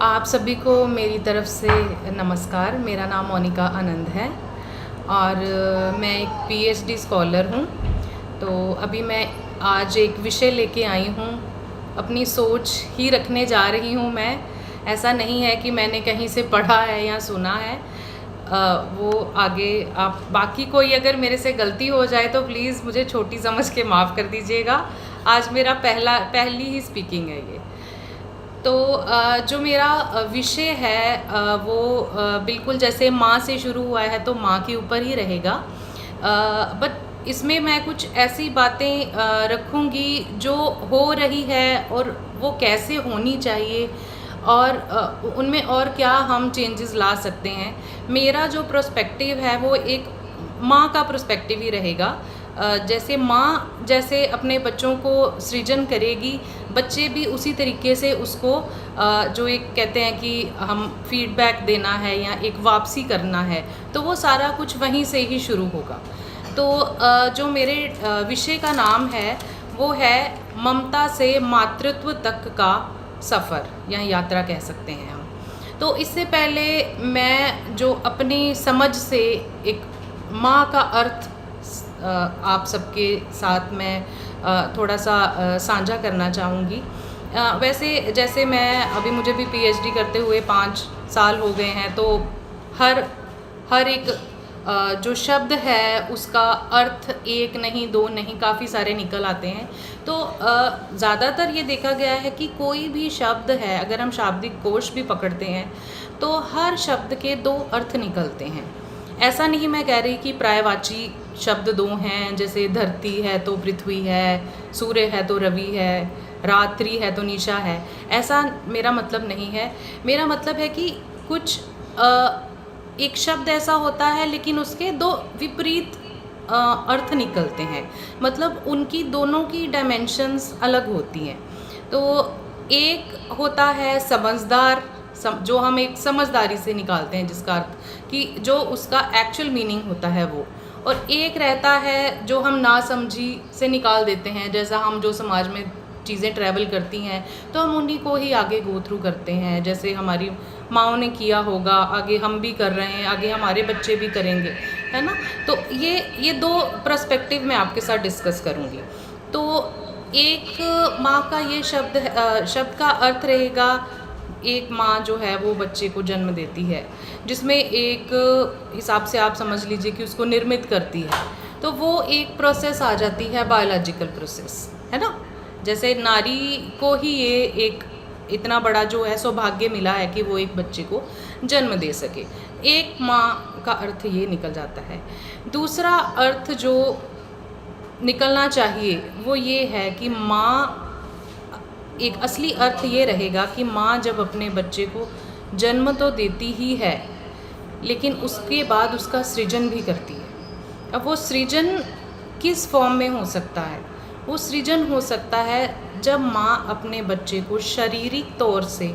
आप सभी को मेरी तरफ से नमस्कार। मेरा नाम मोनिका आनंद है और मैं एक पीएचडी स्कॉलर हूँ। तो अभी मैं आज एक विषय लेके आई हूँ, अपनी सोच ही रखने जा रही हूँ मैं। ऐसा नहीं है कि मैंने कहीं से पढ़ा है या सुना है। वो आगे आप बाकी कोई अगर मेरे से गलती हो जाए तो प्लीज़ मुझे छोटी समझ के माफ़ कर दीजिएगा। आज मेरा पहली ही स्पीकिंग है ये। तो जो मेरा विषय है वो बिल्कुल जैसे माँ से शुरू हुआ है तो माँ के ऊपर ही रहेगा। बट इसमें मैं कुछ ऐसी बातें रखूँगी जो हो रही है और वो कैसे होनी चाहिए और उनमें और क्या हम चेंजेस ला सकते हैं। मेरा जो पर्सपेक्टिव है वो एक माँ का पर्सपेक्टिव ही रहेगा। जैसे माँ जैसे अपने बच्चों को सृजन करेगी, बच्चे भी उसी तरीके से उसको जो एक कहते हैं कि हम फीडबैक देना है या एक वापसी करना है, तो वो सारा कुछ वहीं से ही शुरू होगा। तो जो मेरे विषय का नाम है वो है ममता से मातृत्व तक का सफ़र या यात्रा कह सकते हैं हम। तो इससे पहले मैं जो अपनी समझ से एक माँ का अर्थ आप सबके साथ मैं थोड़ा सा साझा करना चाहूँगी। वैसे जैसे मैं अभी मुझे भी पीएचडी करते हुए 5 साल हो गए हैं, तो हर एक जो शब्द है उसका अर्थ एक नहीं, दो नहीं, काफ़ी सारे निकल आते हैं। तो ज़्यादातर ये देखा गया है कि कोई भी शब्द है, अगर हम शाब्दिक कोश भी पकड़ते हैं तो हर शब्द के 2 अर्थ निकलते हैं। ऐसा नहीं मैं कह रही कि पर्यायवाची शब्द 2 हैं, जैसे धरती है तो पृथ्वी है, सूर्य है तो रवि है, रात्रि है तो निशा है। ऐसा मेरा मतलब नहीं है। मेरा मतलब है कि कुछ एक शब्द ऐसा होता है लेकिन उसके 2 विपरीत अर्थ निकलते हैं, मतलब उनकी दोनों की डायमेंशंस अलग होती हैं। तो एक होता है समझदार, जो हम एक समझदारी से निकालते हैं जिसका अर्थ कि जो उसका एक्चुअल मीनिंग होता है वो, और एक रहता है जो हम नासमझी से निकाल देते हैं। जैसा हम जो समाज में चीज़ें ट्रैवल करती हैं तो हम उन्हीं को ही आगे गो थ्रू करते हैं, जैसे हमारी माँओं ने किया होगा, आगे हम भी कर रहे हैं, आगे हमारे बच्चे भी करेंगे, है ना। तो ये 2 पर्सपेक्टिव मैं आपके साथ डिस्कस करूँगी। तो एक माँ का ये शब्द का अर्थ रहेगा, एक माँ जो है वो बच्चे को जन्म देती है, जिसमें एक हिसाब से आप समझ लीजिए कि उसको निर्मित करती है। तो वो एक प्रोसेस आ जाती है, बायोलॉजिकल प्रोसेस, है ना। जैसे नारी को ही ये एक इतना बड़ा जो है सौभाग्य मिला है कि वो एक बच्चे को जन्म दे सके। एक माँ का अर्थ ये निकल जाता है। दूसरा अर्थ जो निकलना चाहिए वो ये है कि माँ, एक असली अर्थ ये रहेगा कि माँ जब अपने बच्चे को जन्म तो देती ही है, लेकिन उसके बाद उसका सृजन भी करती है। अब वो सृजन किस फॉर्म में हो सकता है? वो सृजन हो सकता है जब माँ अपने बच्चे को शारीरिक तौर से,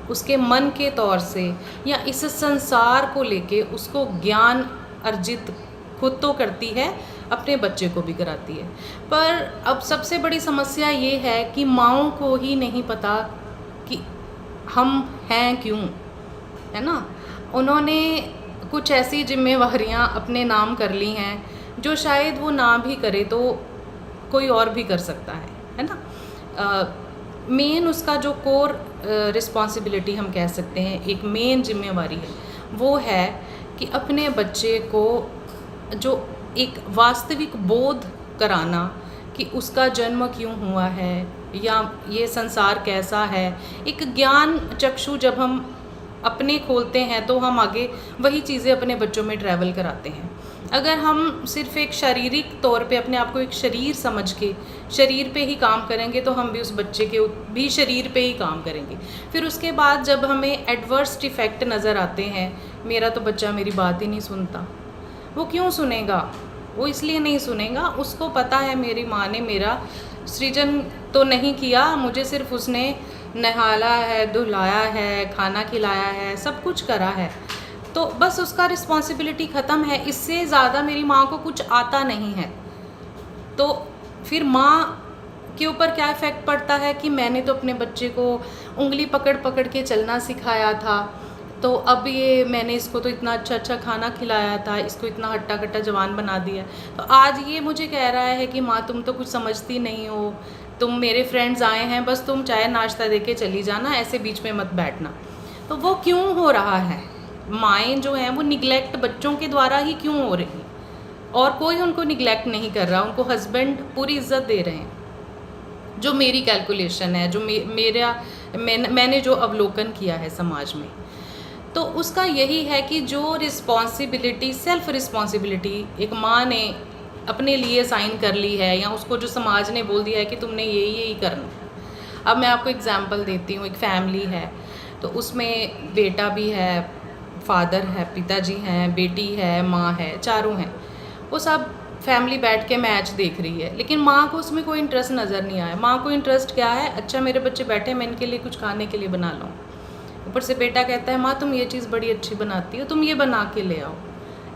उसके मन के तौर से, या इस संसार को लेके उसको ज्ञान अर्जित खुद तो करती है, अपने बच्चे को भी कराती है। पर अब सबसे बड़ी समस्या ये है कि माँओं को ही नहीं पता कि हम हैं क्यों, है ना। उन्होंने कुछ ऐसी जिम्मेवारियाँ अपने नाम कर ली हैं जो शायद वो ना भी करे तो कोई और भी कर सकता है ना। मेन उसका जो कोर रिस्पॉन्सिबिलिटी हम कह सकते हैं, एक मेन जिम्मेवारी है, वो है कि अपने बच्चे को जो एक वास्तविक बोध कराना कि उसका जन्म क्यों हुआ है या ये संसार कैसा है। एक ज्ञान चक्षु जब हम अपने खोलते हैं तो हम आगे वही चीज़ें अपने बच्चों में ट्रैवल कराते हैं। अगर हम सिर्फ एक शारीरिक तौर पे अपने आप को एक शरीर समझ के शरीर पे ही काम करेंगे तो हम भी उस बच्चे के भी शरीर पे ही काम करेंगे। फिर उसके बाद जब हमें एडवर्स इफ़ेक्ट नज़र आते हैं, मेरा तो बच्चा मेरी बात ही नहीं सुनता, वो क्यों सुनेगा? वो इसलिए नहीं सुनेगा, उसको पता है मेरी माँ ने मेरा सृजन तो नहीं किया, मुझे सिर्फ उसने नहलाया है, धुलाया है, खाना खिलाया है, सब कुछ करा है, तो बस उसका रिस्पॉन्सिबिलिटी ख़त्म है। इससे ज़्यादा मेरी माँ को कुछ आता नहीं है। तो फिर माँ के ऊपर क्या इफ़ेक्ट पड़ता है कि मैंने तो अपने बच्चे को उंगली पकड़ पकड़ के चलना सिखाया था, तो अब ये मैंने इसको तो इतना अच्छा अच्छा खाना खिलाया था, इसको इतना हट्टा कट्टा जवान बना दिया, तो आज ये मुझे कह रहा है कि माँ तुम तो कुछ समझती नहीं हो, तुम मेरे फ्रेंड्स आए हैं बस तुम चाय नाश्ता दे के चली जाना, ऐसे बीच में मत बैठना। तो वो क्यों हो रहा है? माएँ जो हैं वो निगलेक्ट बच्चों के द्वारा ही क्यों हो रही, और कोई उनको निगलेक्ट नहीं कर रहा, उनको हस्बैंड पूरी इज्जत दे रहे हैं। जो मेरी कैलकुलेशन है, जो मैंने जो अवलोकन किया है समाज में, तो उसका यही है कि जो रिस्पॉन्सिबिलिटी, सेल्फ रिस्पॉन्सिबिलिटी एक माँ ने अपने लिए साइन कर ली है, या उसको जो समाज ने बोल दिया है कि तुमने यही करना। अब मैं आपको एग्जांपल देती हूँ। एक फैमिली है, तो उसमें बेटा भी है, फादर है, पिताजी हैं, बेटी है, माँ है, चारों हैं। वो सब फैमिली बैठ के मैच देख रही है, लेकिन माँ को उसमें कोई इंटरेस्ट नज़र नहीं आया। माँ को इंटरेस्ट क्या है? अच्छा मेरे बच्चे बैठे, मैं इनके लिए कुछ खाने के लिए बना लूँ। ऊपर से बेटा कहता है माँ तुम ये चीज़ बड़ी अच्छी बनाती हो, तुम ये बना के ले आओ।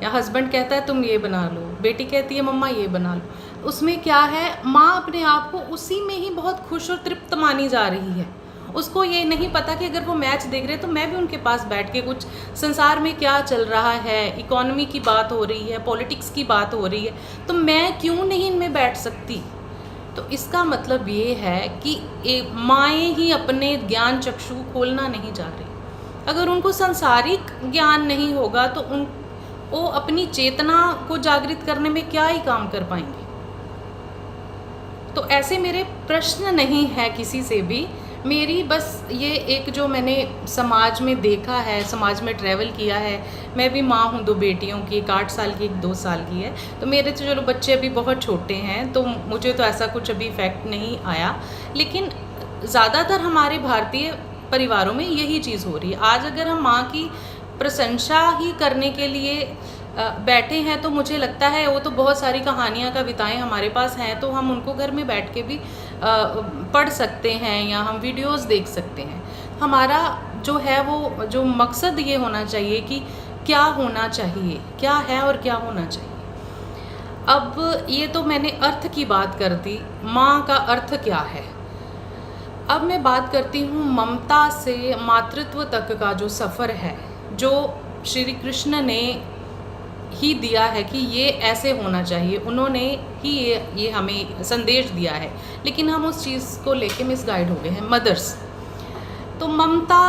या हस्बैंड कहता है तुम ये बना लो, बेटी कहती है मम्मा ये बना लो। उसमें क्या है? माँ अपने आप को उसी में ही बहुत खुश और तृप्त मानी जा रही है। उसको ये नहीं पता कि अगर वो मैच देख रहे तो मैं भी उनके पास बैठ के कुछ संसार में क्या चल रहा है, इकोनॉमी की बात हो रही है, पॉलिटिक्स की बात हो रही है, तो मैं क्यों नहीं इनमें बैठ सकती? तो इसका मतलब ये है कि माएँ ही अपने ज्ञान चक्षु खोलना नहीं जा रही। अगर उनको सांसारिक ज्ञान नहीं होगा तो वो अपनी चेतना को जागृत करने में क्या ही काम कर पाएंगे। तो ऐसे मेरे प्रश्न नहीं है किसी से भी, मेरी बस ये एक जो मैंने समाज में देखा है, समाज में ट्रैवल किया है। मैं भी माँ हूँ 2 बेटियों की, एक 8 साल की, एक 2 साल की है। तो मेरे तो चलो बच्चे अभी बहुत छोटे हैं, तो मुझे तो ऐसा कुछ अभी इफ़ेक्ट नहीं आया, लेकिन ज़्यादातर हमारे भारतीय परिवारों में यही चीज़ हो रही है। आज अगर हम माँ की प्रशंसा ही करने के लिए बैठे हैं, तो मुझे लगता है वो तो बहुत सारी कहानियाँ, कविताएं हमारे पास हैं, तो हम उनको घर में बैठ के भी पढ़ सकते हैं, या हम वीडियोस देख सकते हैं। हमारा जो है वो जो मकसद ये होना चाहिए कि क्या होना चाहिए, क्या है और क्या होना चाहिए। अब ये तो मैंने अर्थ की बात कर दी, माँ का अर्थ क्या है। अब मैं बात करती हूँ ममता से मातृत्व तक का जो सफ़र है, जो श्री कृष्ण ने ही दिया है कि ये ऐसे होना चाहिए, उन्होंने ही ये हमें संदेश दिया है, लेकिन हम उस चीज़ को लेके मिसगाइड हो गए हैं। मदर्स, तो ममता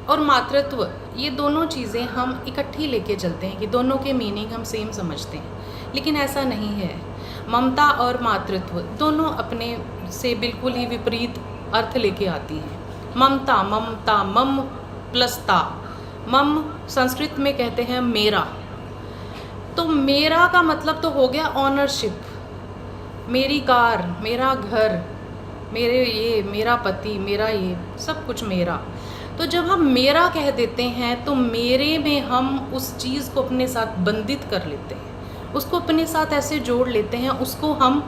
और मातृत्व ये दोनों चीज़ें हम इकट्ठी लेके चलते हैं कि दोनों के मीनिंग हम सेम समझते हैं, लेकिन ऐसा नहीं है। ममता और मातृत्व दोनों अपने से बिल्कुल ही विपरीत अर्थ लेके आती हैं। ममता, ममता, मम प्लस ता। मम संस्कृत में कहते हैं मेरा, तो मेरा का मतलब तो हो गया ऑनरशिप, मेरी कार, मेरा घर, मेरा पति, मेरा ये सब कुछ मेरा। तो जब हम मेरा कह देते हैं तो मेरे में हम उस चीज़ को अपने साथ बंधित कर लेते हैं, उसको अपने साथ ऐसे जोड़ लेते हैं, उसको हम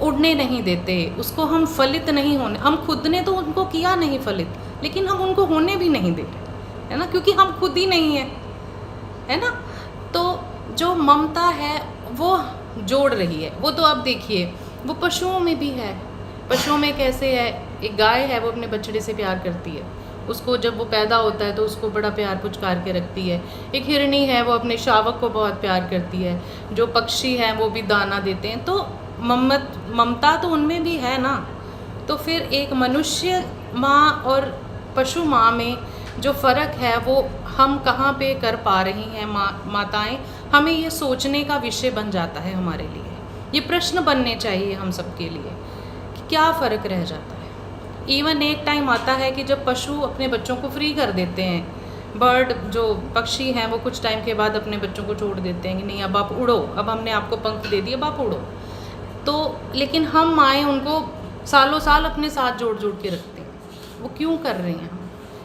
उड़ने नहीं देते, उसको हम फलित नहीं होने, हम खुद ने तो उनको किया नहीं फलित, लेकिन हम उनको होने भी नहीं दे रहे, है ना, क्योंकि हम खुद ही नहीं है ना। तो जो ममता है वो जोड़ रही है। वो तो आप देखिए वो पशुओं में भी है। पशुओं में कैसे है? एक गाय है, वो अपने बछड़े से प्यार करती है, उसको जब वो पैदा होता है तो उसको बड़ा प्यार पुचकार के रखती है। एक हिरनी है, वो अपने शावक को बहुत प्यार करती है। जो पक्षी हैं वो भी दाना देते हैं। तो ममता तो उनमें भी है ना। तो फिर एक मनुष्य माँ और पशु माँ में जो फ़र्क है वो हम कहाँ पे कर पा रही हैं माताएं, हमें ये सोचने का विषय बन जाता है हमारे लिए। ये प्रश्न बनने चाहिए हम सबके लिए कि क्या फ़र्क रह जाता है। इवन एक टाइम आता है कि जब पशु अपने बच्चों को फ्री कर देते हैं, बर्ड जो पक्षी हैं वो कुछ टाइम के बाद अपने बच्चों को छोड़ देते हैं कि नहीं अब आप उड़ो, अब हमने आपको पंख दे दिए, अब आप उड़ो। तो लेकिन हम माएँ उनको सालों साल अपने साथ जोड़ जोड़ के रखते हैं। वो क्यों कर रही हैं?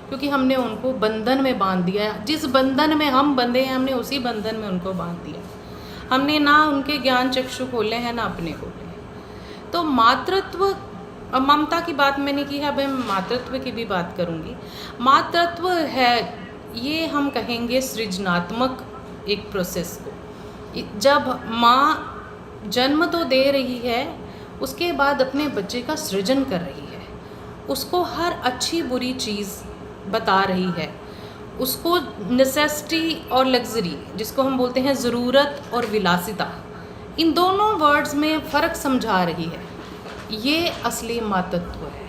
क्योंकि हमने उनको बंधन में बांध दिया है। जिस बंधन में हम बंधे हैं, हमने उसी बंधन में उनको बांध दिया। हमने ना उनके ज्ञान चक्षु खोले हैं, ना अपने खोले। तो मातृत्व और ममता की बात मैंने की है, अब मैं मातृत्व की भी बात करूँगी। मातृत्व है, ये हम कहेंगे सृजनात्मक एक प्रोसेस को। जब माँ जन्म तो दे रही है उसके बाद अपने बच्चे का सृजन कर रही है, उसको हर अच्छी बुरी चीज़ बता रही है, उसको नेसेसिटी और लग्जरी, जिसको हम बोलते हैं ज़रूरत और विलासिता, इन दोनों वर्ड्स में फ़र्क समझा रही है। ये असली मातृत्व है,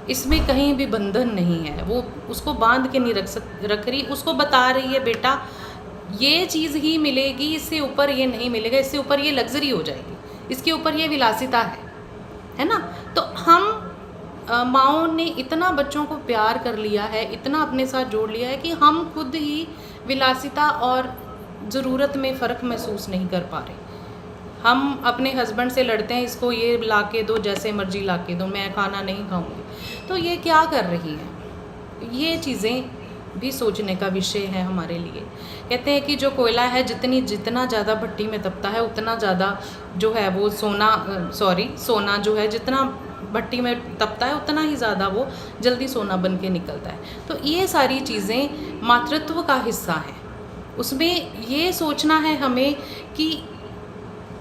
इसमें कहीं भी बंधन नहीं है। वो उसको बांध के नहीं रख रही, उसको बता रही है बेटा ये चीज़ ही मिलेगी, इससे ऊपर ये नहीं मिलेगा, इससे ऊपर ये लग्जरी हो जाएगी, इसके ऊपर ये विलासिता है ना। तो हम माँओं ने इतना बच्चों को प्यार कर लिया है, इतना अपने साथ जोड़ लिया है कि हम खुद ही विलासिता और ज़रूरत में फ़र्क महसूस नहीं कर पा रहे। हम अपने हस्बैंड से लड़ते हैं, इसको ये ला के दो, जैसे मर्जी ला के दो, मैं खाना नहीं खाऊंगी। तो ये क्या कर रही हैं? ये चीज़ें भी सोचने का विषय है हमारे लिए। कहते हैं कि जो कोयला है जितना ज़्यादा भट्टी में तपता है उतना ज़्यादा जो है वो सोना जो है जितना भट्टी में तपता है उतना ही ज़्यादा वो जल्दी सोना बन के निकलता है। तो ये सारी चीज़ें मातृत्व का हिस्सा हैं। उसमें ये सोचना है हमें कि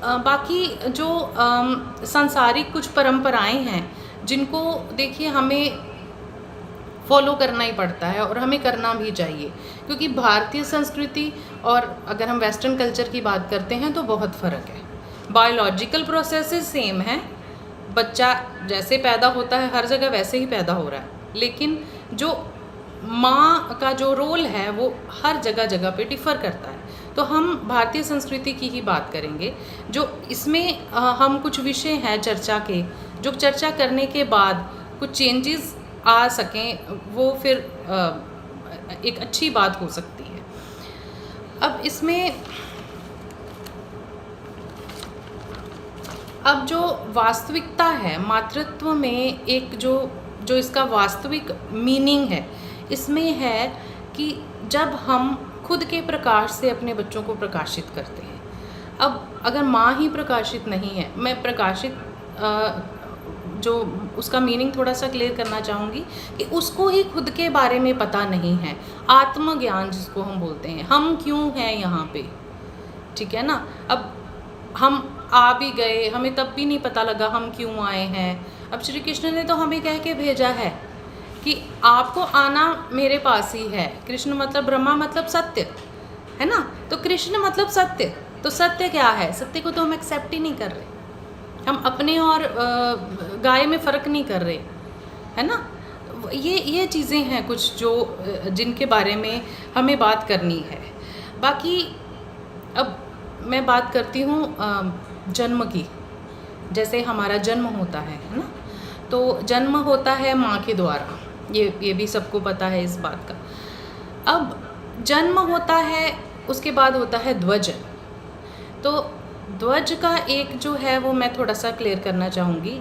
बाकी जो सांसारिक कुछ परंपराएं हैं जिनको देखिए हमें फॉलो करना ही पड़ता है और हमें करना भी चाहिए, क्योंकि भारतीय संस्कृति और अगर हम वेस्टर्न कल्चर की बात करते हैं तो बहुत फ़र्क है। बायोलॉजिकल प्रोसेसेस सेम है, बच्चा जैसे पैदा होता है हर जगह वैसे ही पैदा हो रहा है, लेकिन जो माँ का जो रोल है वो हर जगह पे डिफ़र करता है। तो हम भारतीय संस्कृति की ही बात करेंगे, जो इसमें हम कुछ विषय हैं चर्चा के, जो चर्चा करने के बाद कुछ चेंजेस आ सकें, वो फिर एक अच्छी बात हो सकती है। अब इसमें अब जो वास्तविकता है मातृत्व में, एक जो इसका वास्तविक मीनिंग है इसमें है कि जब हम खुद के प्रकाश से अपने बच्चों को प्रकाशित करते हैं। अब अगर माँ ही प्रकाशित नहीं है, मैं प्रकाशित जो उसका मीनिंग थोड़ा सा क्लियर करना चाहूँगी कि उसको ही खुद के बारे में पता नहीं है, आत्मज्ञान जिसको हम बोलते हैं, हम क्यों हैं यहाँ पे, ठीक है ना। अब हम आ भी गए, हमें तब भी नहीं पता लगा हम क्यों आए हैं। अब श्री कृष्ण ने तो हमें कह के भेजा है कि आपको आना मेरे पास ही है। कृष्ण मतलब ब्रह्मा मतलब सत्य है ना, तो कृष्ण मतलब सत्य। तो सत्य क्या है? सत्य को तो हम एक्सेप्ट ही नहीं कर रहे, हम अपने और गाय में फ़र्क नहीं कर रहे, है ना। ये चीज़ें हैं कुछ जो जिनके बारे में हमें बात करनी है। बाकी अब मैं बात करती हूँ जन्म की। जैसे हमारा जन्म होता है ना, तो जन्म होता है माँ के द्वारा, ये भी सबको पता है इस बात का। अब जन्म होता है, उसके बाद होता है ध्वज। तो ध्वज का एक जो है वो मैं थोड़ा सा क्लियर करना चाहूँगी।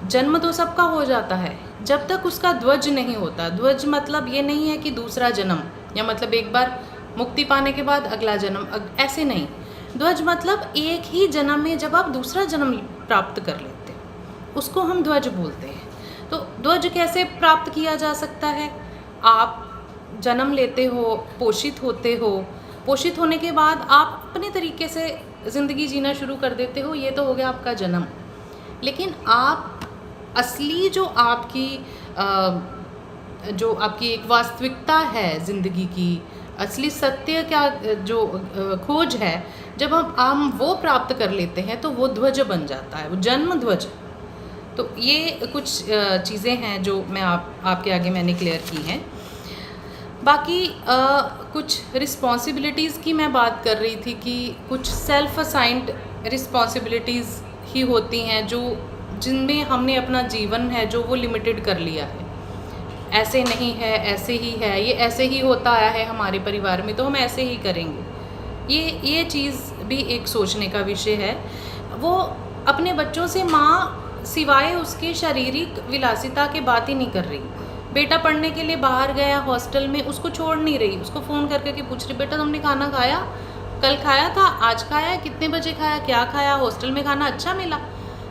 जन्म तो सबका हो जाता है, जब तक उसका ध्वज नहीं होता। ध्वज मतलब ये नहीं है कि दूसरा जन्म, या मतलब एक बार मुक्ति पाने के बाद अगला जन्म, ऐसे नहीं। ध्वज मतलब एक ही जन्म में जब आप दूसरा जन्म प्राप्त कर लेते हैं उसको हम ध्वज बोलते हैं। तो ध्वज कैसे प्राप्त किया जा सकता है? आप जन्म लेते हो, पोषित होते हो, पोषित होने के बाद आप अपने तरीके से ज़िंदगी जीना शुरू कर देते हो, ये तो हो गया आपका जन्म। लेकिन आप असली जो आपकी एक वास्तविकता है ज़िंदगी की, असली सत्य क्या जो खोज है, जब हम वो प्राप्त कर लेते हैं तो वो ध्वज बन जाता है, वो जन्म ध्वज। तो ये कुछ चीज़ें हैं जो मैं आपके आगे मैंने क्लियर की हैं। बाकी कुछ रिस्पॉन्सिबिलिटीज़ की मैं बात कर रही थी कि कुछ सेल्फ असाइंड रिस्पॉन्सिबिलिटीज़ ही होती हैं जिनमें हमने अपना जीवन है जो वो लिमिटेड कर लिया है। ऐसे नहीं है, ऐसे ही है, ये ऐसे ही होता आया है हमारे परिवार में तो हम ऐसे ही करेंगे। ये चीज़ भी एक सोचने का विषय है। वो अपने बच्चों से माँ सिवाय उसके शारीरिक विलासिता के बात ही नहीं कर रही। बेटा पढ़ने के लिए बाहर गया हॉस्टल में, उसको छोड़ नहीं रही, उसको फ़ोन करके पूछ रही, बेटा तुमने खाना खाया, कल खाया था, आज खाया, कितने बजे खाया, क्या खाया, हॉस्टल में खाना अच्छा मिला।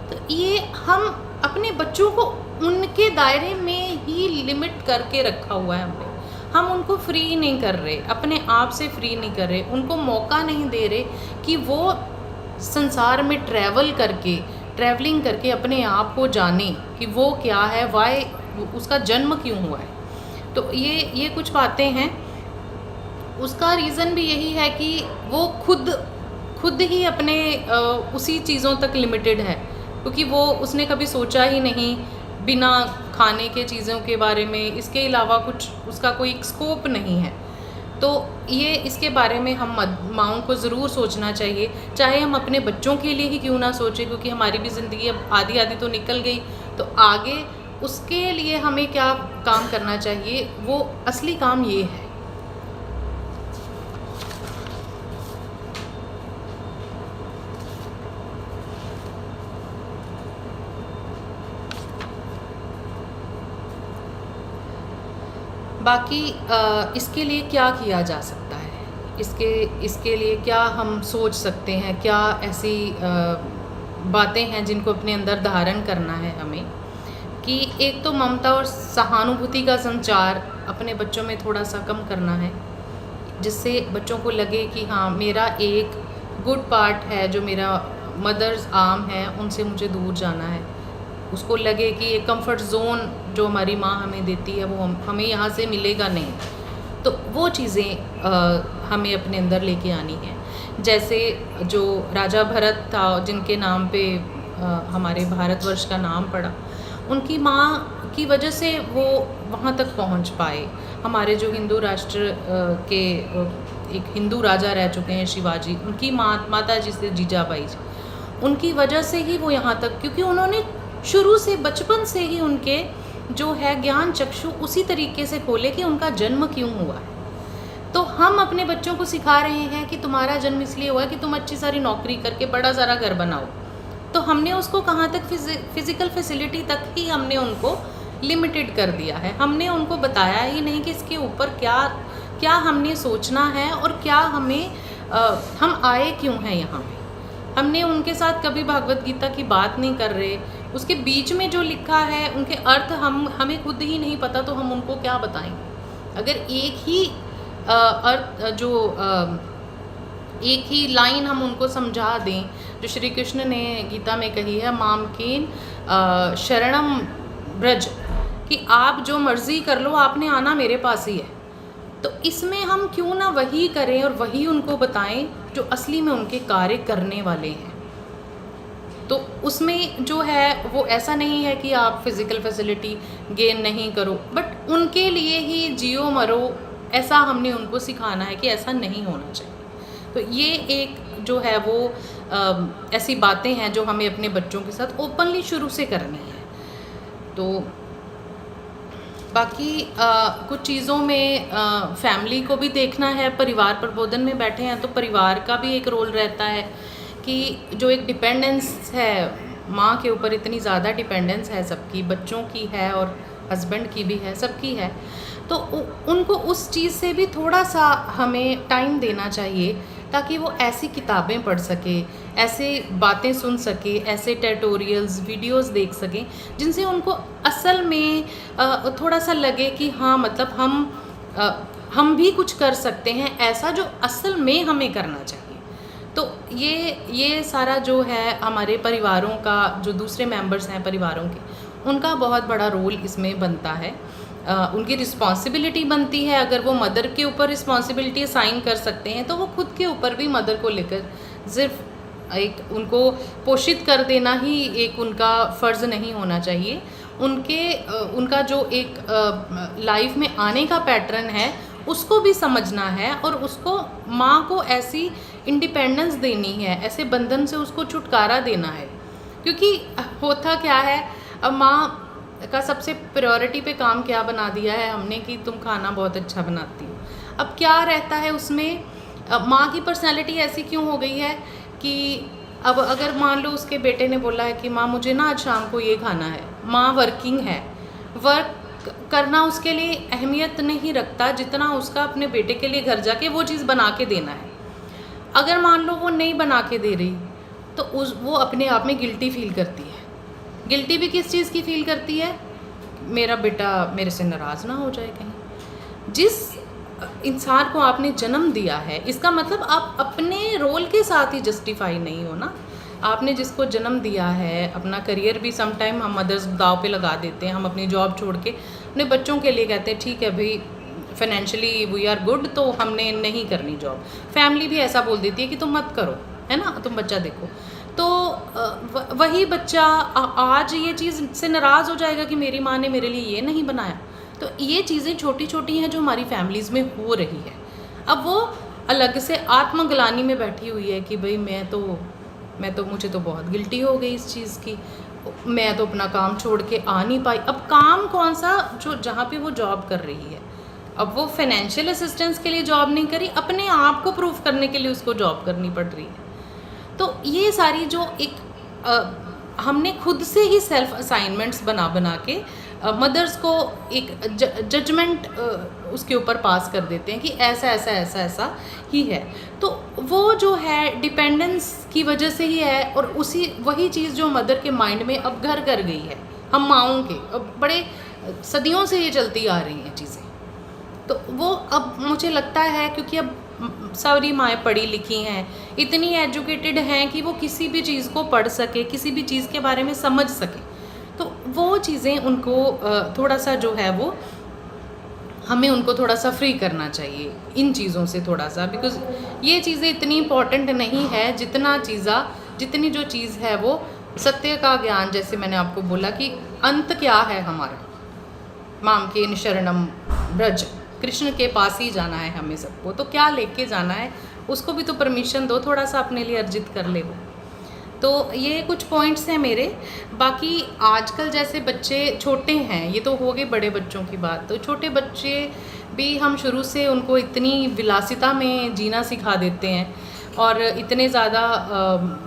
तो ये हम अपने बच्चों को उनके दायरे में ही लिमिट करके रखा हुआ है हमने। हम उनको फ्री नहीं कर रहे, अपने आप से फ्री नहीं कर रहे, उनको मौका नहीं दे रहे कि वो संसार में ट्रैवल करके ट्रैवलिंग करके अपने आप को जाने कि वो क्या है, वाई, उसका जन्म क्यों हुआ है। तो ये कुछ बातें हैं। उसका रीज़न भी यही है कि वो खुद ही अपने उसी चीज़ों तक लिमिटेड है, क्योंकि वो उसने कभी सोचा ही नहीं बिना खाने के चीज़ों के बारे में, इसके अलावा कुछ उसका कोई स्कोप नहीं है। तो ये इसके बारे में हम माँओं को ज़रूर सोचना चाहिए, चाहे हम अपने बच्चों के लिए ही क्यों ना सोचें, क्योंकि हमारी भी ज़िंदगी अब आधी आधी तो निकल गई, तो आगे उसके लिए हमें क्या काम करना चाहिए, वो असली काम ये है। बाकी इसके लिए क्या किया जा सकता है, इसके लिए क्या हम सोच सकते हैं, क्या ऐसी बातें हैं जिनको अपने अंदर धारण करना है हमें, कि एक तो ममता और सहानुभूति का संचार अपने बच्चों में थोड़ा सा कम करना है, जिससे बच्चों को लगे कि हाँ, मेरा एक गुड पार्ट है जो मेरा मदर्स आर्म है, उनसे मुझे दूर जाना है। उसको लगे कि ये कंफर्ट जोन जो हमारी माँ हमें देती है वो हमें यहाँ से मिलेगा नहीं। तो वो चीज़ें हमें अपने अंदर लेके आनी है। जैसे जो राजा भरत था, जिनके नाम पे हमारे भारतवर्ष का नाम पड़ा, उनकी माँ की वजह से वो वहाँ तक पहुँच पाए। हमारे जो हिंदू राष्ट्र के एक हिंदू राजा रह चुके हैं शिवाजी, उनकी माता जी से जीजाबाई जी, उनकी वजह से ही वो यहाँ तक, क्योंकि उन्होंने शुरू से बचपन से ही उनके जो है ज्ञान चक्षु उसी तरीके से खोले कि उनका जन्म क्यों हुआ है। तो हम अपने बच्चों को सिखा रहे हैं कि तुम्हारा जन्म इसलिए हुआ है कि तुम अच्छी सारी नौकरी करके बड़ा सारा घर बनाओ। तो हमने उसको कहाँ तक, फिज़िकल फैसिलिटी तक ही हमने उनको लिमिटेड कर दिया है। हमने उनको बताया ही नहीं कि इसके ऊपर क्या क्या हमने सोचना है और क्या हमें हम आए क्यों हैं यहाँ पे। हमने उनके साथ कभी भागवत गीता की बात नहीं कर रहे। उसके बीच में जो लिखा है उनके अर्थ हमें खुद ही नहीं पता, तो हम उनको क्या बताएंगे। अगर एक ही अर्थ जो एक ही लाइन हम उनको समझा दें जो श्री कृष्ण ने गीता में कही है, मामकेन शरणम ब्रज, कि आप जो मर्ज़ी कर लो, आपने आना मेरे पास ही है। तो इसमें हम क्यों ना वही करें और वही उनको बताएं जो असली में उनके कार्य करने वाले हैं। तो उसमें जो है वो ऐसा नहीं है कि आप फिज़िकल फैसिलिटी गेन नहीं करो, बट उनके लिए ही जियो मरो, ऐसा हमने उनको सिखाना है कि ऐसा नहीं होना चाहिए। तो ये एक जो है वो ऐसी बातें हैं जो हमें अपने बच्चों के साथ ओपनली शुरू से करनी है। तो बाकी कुछ चीज़ों में फैमिली को भी देखना है। परिवार प्रबोधन में बैठे हैं तो परिवार का भी एक रोल रहता है कि जो एक डिपेंडेंस है माँ के ऊपर, इतनी ज़्यादा डिपेंडेंस है सबकी, बच्चों की है और हस्बैंड की भी है, सबकी है। तो उनको उस चीज़ से भी थोड़ा सा हमें टाइम देना चाहिए ताकि वो ऐसी किताबें पढ़ सके, ऐसे बातें सुन सके, ऐसे ट्यूटोरियल्स वीडियोस देख सकें जिनसे उनको असल में थोड़ा सा लगे कि हाँ, मतलब हम भी कुछ कर सकते हैं ऐसा जो असल में हमें करना चाहिए। तो ये सारा जो है हमारे परिवारों का, जो दूसरे मेंबर्स हैं परिवारों के, उनका बहुत बड़ा रोल इसमें बनता है। उनकी रिस्पॉन्सिबिलिटी बनती है। अगर वो मदर के ऊपर रिस्पॉन्सिबिलिटी असाइन कर सकते हैं तो वो खुद के ऊपर भी मदर को लेकर सिर्फ एक उनको पोषित कर देना ही एक उनका फ़र्ज़ नहीं होना चाहिए। उनका जो एक लाइफ में आने का पैटर्न है उसको भी समझना है और उसको माँ को ऐसी इंडिपेंडेंस देनी है, ऐसे बंधन से उसको छुटकारा देना है। क्योंकि होता क्या है, अब माँ का सबसे प्रायोरिटी पे काम क्या बना दिया है हमने कि तुम खाना बहुत अच्छा बनाती हो। अब क्या रहता है उसमें, माँ की पर्सनैलिटी ऐसी क्यों हो गई है कि अब अगर मान लो उसके बेटे ने बोला है कि माँ मुझे ना आज शाम को ये खाना है, माँ वर्किंग है, वर्क करना उसके लिए अहमियत नहीं रखता जितना उसका अपने बेटे के लिए घर जाके वो चीज़ बना के देना है। अगर मान लो वो नहीं बना के दे रही तो वो अपने आप में गिल्टी फील करती है। गिल्टी भी किस चीज़ की फील करती है, मेरा बेटा मेरे से नाराज़ ना हो जाए कहीं। जिस इंसान को आपने जन्म दिया है, इसका मतलब आप अपने रोल के साथ ही जस्टिफाई नहीं हो ना। आपने जिसको जन्म दिया है, अपना करियर भी सम टाइम हम मदर्स दाव पे लगा देते हैं। हम अपनी जॉब छोड़ के अपने बच्चों के लिए कहते हैं ठीक है भाई फाइनेंशियली वी आर गुड, तो हमने नहीं करनी जॉब। फैमिली भी ऐसा बोल देती है कि तुम मत करो, है ना, तुम बच्चा देखो। तो वही बच्चा आज ये चीज़ से नाराज़ हो जाएगा कि मेरी माँ ने मेरे लिए ये नहीं बनाया। तो ये चीज़ें छोटी छोटी हैं जो हमारी फैमिलीज़ में हो रही है। अब वो अलग से आत्मग्लानि में बैठी हुई है कि भाई मैं तो मुझे तो बहुत गिल्टी हो गई इस चीज़ की, मैं तो अपना काम छोड़ के आ नहीं पाई। अब काम कौन सा जो जहाँ पे वो जॉब कर रही है, अब वो फाइनेंशियल असिस्टेंस के लिए जॉब नहीं करी, अपने आप को प्रूफ करने के लिए उसको जॉब करनी पड़ रही है। तो ये सारी जो हमने खुद से ही सेल्फ असाइनमेंट्स बना के मदर्स को एक जजमेंट उसके ऊपर पास कर देते हैं कि ऐसा ऐसा ऐसा ऐसा ही है। तो वो जो है डिपेंडेंस की वजह से ही है, और वही चीज़ जो मदर के माइंड में अब घर कर गई है, हम माओं के अब बड़े सदियों से ये चलती आ रही हैं चीज़ें। तो वो अब मुझे लगता है क्योंकि अब सारी माएँ पढ़ी लिखी हैं, इतनी एजुकेटेड हैं कि वो किसी भी चीज़ को पढ़ सके, किसी भी चीज़ के बारे में समझ सके। तो वो चीज़ें उनको थोड़ा सा जो है वो हमें उनको थोड़ा सा फ्री करना चाहिए इन चीज़ों से थोड़ा सा, बिकॉज़ ये चीज़ें इतनी इम्पॉर्टेंट नहीं है जितनी जो चीज़ है वो सत्य का ज्ञान। जैसे मैंने आपको बोला कि अंत क्या है हमारा, माम के शरणम ब्रज, कृष्ण के पास ही जाना है हमें सबको। तो क्या लेके जाना है उसको भी तो परमिशन दो, थोड़ा सा अपने लिए अर्जित कर ले वो। तो ये कुछ पॉइंट्स हैं मेरे। बाकी आजकल जैसे बच्चे छोटे हैं, ये तो हो गए बड़े बच्चों की बात, तो छोटे बच्चे भी हम शुरू से उनको इतनी विलासिता में जीना सिखा देते हैं और इतने ज़्यादा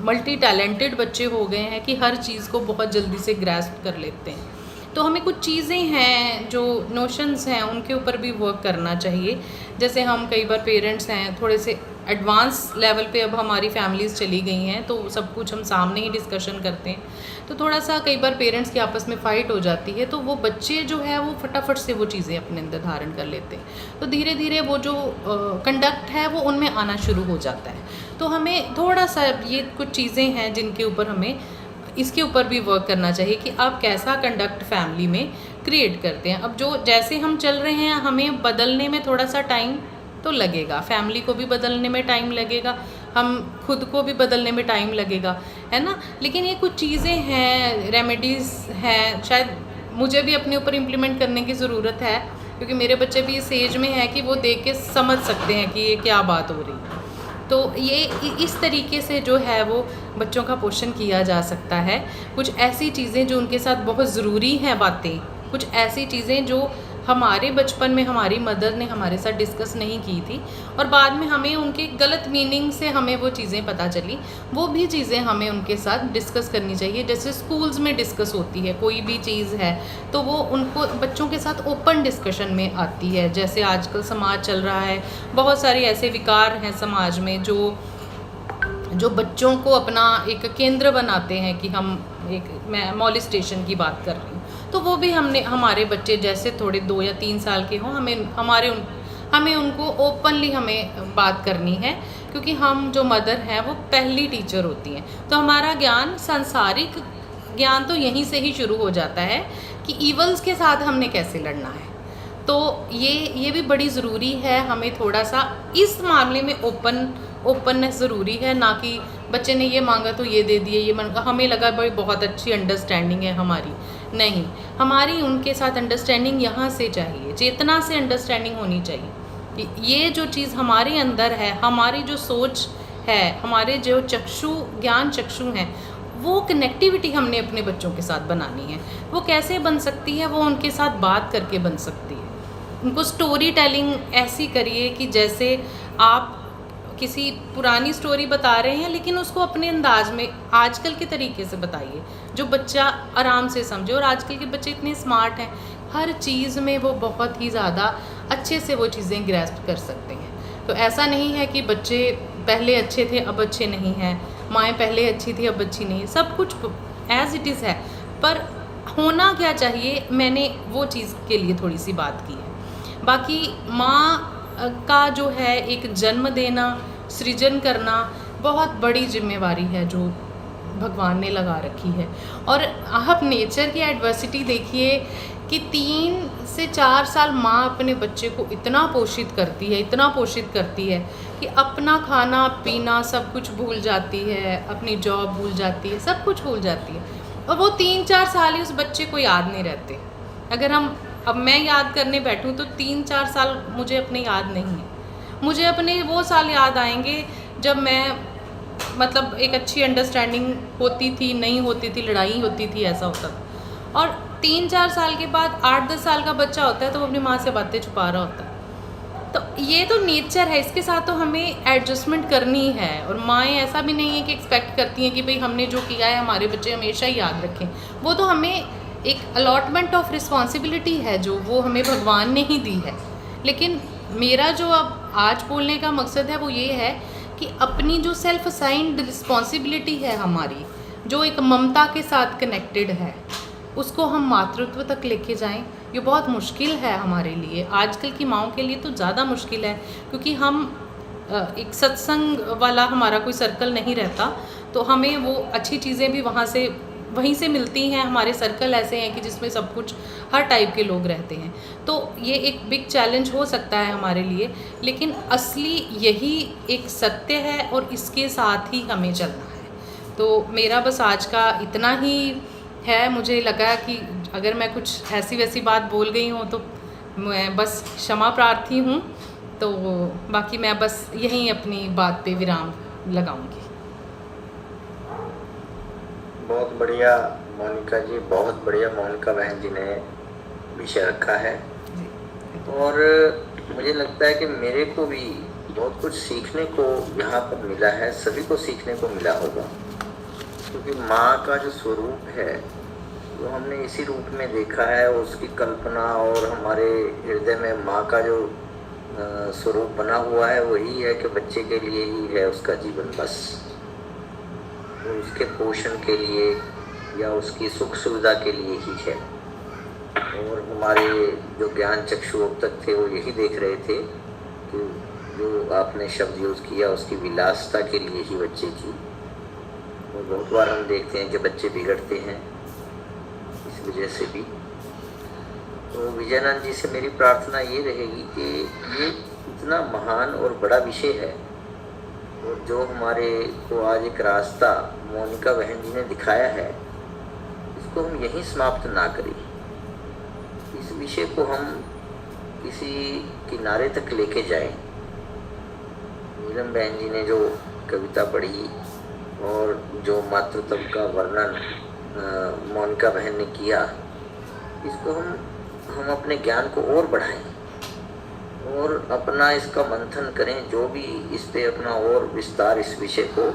मल्टी टैलेंटेड बच्चे हो गए हैं कि हर चीज़ को बहुत जल्दी से ग्रैस्प कर लेते हैं। तो हमें कुछ चीज़ें हैं जो नोशंस हैं उनके ऊपर भी वर्क करना चाहिए। जैसे हम कई बार पेरेंट्स हैं थोड़े से एडवांस लेवल पे, अब हमारी फैमिलीज़ चली गई हैं तो सब कुछ हम सामने ही डिस्कशन करते हैं। तो थोड़ा सा कई बार पेरेंट्स की आपस में फ़ाइट हो जाती है, तो वो बच्चे जो है वो फटाफट से वो चीज़ें अपने अंदर धारण कर लेते हैं। तो धीरे धीरे वो जो कंडक्ट है वो उनमें आना शुरू हो जाता है। तो हमें थोड़ा सा ये कुछ चीज़ें हैं जिनके ऊपर हमें इसके ऊपर भी वर्क करना चाहिए कि आप कैसा कंडक्ट फैमिली में क्रिएट करते हैं। अब जो जैसे हम चल रहे हैं हमें बदलने में थोड़ा सा टाइम तो लगेगा, फैमिली को भी बदलने में टाइम लगेगा, हम खुद को भी बदलने में टाइम लगेगा, है ना। लेकिन ये कुछ चीज़ें हैं, रेमेडीज़ हैं, शायद मुझे भी अपने ऊपर इम्प्लीमेंट करने की ज़रूरत है, क्योंकि मेरे बच्चे भी इस एज में हैं कि वो देख के समझ सकते हैं कि ये क्या बात हो रही है। तो ये इस तरीके से जो है वो बच्चों का पोषण किया जा सकता है। कुछ ऐसी चीज़ें जो उनके साथ बहुत ज़रूरी हैं बातें, कुछ ऐसी चीज़ें जो हमारे बचपन में हमारी मदर ने हमारे साथ डिस्कस नहीं की थी और बाद में हमें उनके गलत मीनिंग से हमें वो चीज़ें पता चली, वो भी चीज़ें हमें उनके साथ डिस्कस करनी चाहिए। जैसे स्कूल्स में डिस्कस होती है कोई भी चीज़ है तो वो उनको बच्चों के साथ ओपन डिस्कशन में आती है। जैसे आजकल समाज चल रहा है, बहुत सारे ऐसे विकार हैं समाज में जो बच्चों को अपना एक केंद्र बनाते हैं कि मैं मॉलेस्टेशन की बात कर रही हूँ, तो वो भी हमारे बच्चे जैसे थोड़े 2 या 3 साल के हों, हमें उनको ओपनली हमें बात करनी है, क्योंकि हम जो मदर हैं वो पहली टीचर होती हैं। तो हमारा ज्ञान, सांसारिक ज्ञान तो यहीं से ही शुरू हो जाता है कि ईवल्स के साथ हमने कैसे लड़ना है। तो ये भी बड़ी ज़रूरी है, हमें थोड़ा सा इस मामले में ओपननेस ज़रूरी है, ना कि बच्चे ने ये मांगा तो ये दे दिए, ये मांगा हमें लगा भाई बहुत अच्छी अंडरस्टैंडिंग है हमारी। नहीं, हमारी उनके साथ अंडरस्टैंडिंग यहाँ से चाहिए, चेतना से अंडरस्टैंडिंग होनी चाहिए कि ये जो चीज़ हमारे अंदर है, हमारी जो सोच है, हमारे जो ज्ञान चक्षु हैं, वो कनेक्टिविटी हमने अपने बच्चों के साथ बनानी है। वो कैसे बन सकती है? वो उनके साथ बात करके बन सकती है। उनको स्टोरी टेलिंग ऐसी करिए कि जैसे आप किसी पुरानी स्टोरी बता रहे हैं, लेकिन उसको अपने अंदाज में आजकल के तरीके से बताइए जो बच्चा आराम से समझे। और आजकल के बच्चे इतने स्मार्ट हैं, हर चीज़ में वो बहुत ही ज़्यादा अच्छे से वो चीज़ें ग्रैस्प कर सकते हैं। तो ऐसा नहीं है कि बच्चे पहले अच्छे थे अब अच्छे नहीं हैं, माएँ पहले अच्छी थी अब अच्छी नहीं, सब कुछ एज़ इट इज़ है। पर होना क्या चाहिए, मैंने वो चीज़ के लिए थोड़ी सी बात की है। बाकी माँ का जो है एक जन्म देना, सृजन करना बहुत बड़ी जिम्मेवारी है जो भगवान ने लगा रखी है। और आप नेचर की एडवर्सिटी देखिए कि 3 से 4 साल माँ अपने बच्चे को इतना पोषित करती है, इतना पोषित करती है कि अपना खाना पीना सब कुछ भूल जाती है, अपनी जॉब भूल जाती है, सब कुछ भूल जाती है। और वो 3-4 साल ही उस बच्चे को याद नहीं रहते। अगर अब मैं याद करने बैठूं तो 3-4 साल मुझे अपने याद नहीं है। मुझे अपने वो साल याद आएंगे जब मैं मतलब एक अच्छी अंडरस्टैंडिंग होती थी, नहीं होती थी, लड़ाई होती थी, ऐसा होता था। और 3-4 साल के बाद 8-10 साल का बच्चा होता है तो वो अपनी माँ से बातें छुपा रहा होता है। तो ये तो नेचर है, इसके साथ तो हमें एडजस्टमेंट करनी है। और माएँ ऐसा भी नहीं है कि एक्सपेक्ट करती हैं कि भाई हमने जो किया है हमारे बच्चे हमेशा ही याद रखें। वो तो हमें एक अलॉटमेंट ऑफ रिस्पॉन्सिबिलिटी है जो वो हमें भगवान ने ही दी है। लेकिन मेरा जो अब आज बोलने का मकसद है वो ये है कि अपनी जो सेल्फ असाइंड रिस्पॉन्सिबिलिटी है हमारी, जो एक ममता के साथ कनेक्टेड है, उसको हम मातृत्व तक लेके जाएं। ये बहुत मुश्किल है हमारे लिए, आजकल की माँओं के लिए तो ज़्यादा मुश्किल है, क्योंकि हम एक सत्संग वाला हमारा कोई सर्कल नहीं रहता, तो हमें वो अच्छी चीज़ें भी वहीं से मिलती हैं। हमारे सर्कल ऐसे हैं कि जिसमें सब कुछ हर टाइप के लोग रहते हैं, तो ये एक बिग चैलेंज हो सकता है हमारे लिए। लेकिन असली यही एक सत्य है और इसके साथ ही हमें चलना है। तो मेरा बस आज का इतना ही है। मुझे लगा कि अगर मैं कुछ ऐसी वैसी बात बोल गई हूँ तो मैं बस क्षमा प्रार्थी हूँ। तो बाकी मैं बस यहीं अपनी बात पे विराम लगाऊंगी। बहुत बढ़िया मोनिका जी, बहुत बढ़िया मोनिका बहन जी ने विषय रखा है। और मुझे लगता है कि मेरे को भी बहुत कुछ सीखने को यहाँ पर मिला है, सभी को सीखने को मिला होगा, क्योंकि माँ का जो स्वरूप है वो हमने इसी रूप में देखा है। उसकी कल्पना और हमारे हृदय में माँ का जो स्वरूप बना हुआ है वही है कि बच्चे के लिए ही है उसका जीवन, बस उसके पोषण के लिए या उसकी सुख सुविधा के लिए ही है। और हमारे जो ज्ञान चक्षु अब तक थे वो यही देख रहे थे कि जो आपने शब्द यूज़ किया उसकी विलासता के लिए ही बच्चे की। और बहुत बार हम देखते हैं कि बच्चे बिगड़ते हैं इस वजह से भी। तो विजयानंद जी से मेरी प्रार्थना ये रहेगी कि ये इतना महान और बड़ा विषय है, और जो हमारे को आज एक रास्ता मोनिका बहन जी ने दिखाया है, इसको हम यहीं समाप्त ना करें। इस विषय को हम किसी किनारे तक लेके जाएं। नीलम बहन जी ने जो कविता पढ़ी और जो मातृत्व का वर्णन मोनिका बहन ने किया, इसको हम अपने ज्ञान को और बढ़ाएं और अपना इसका मंथन करें, जो भी इस पे अपना और विस्तार इस विषय को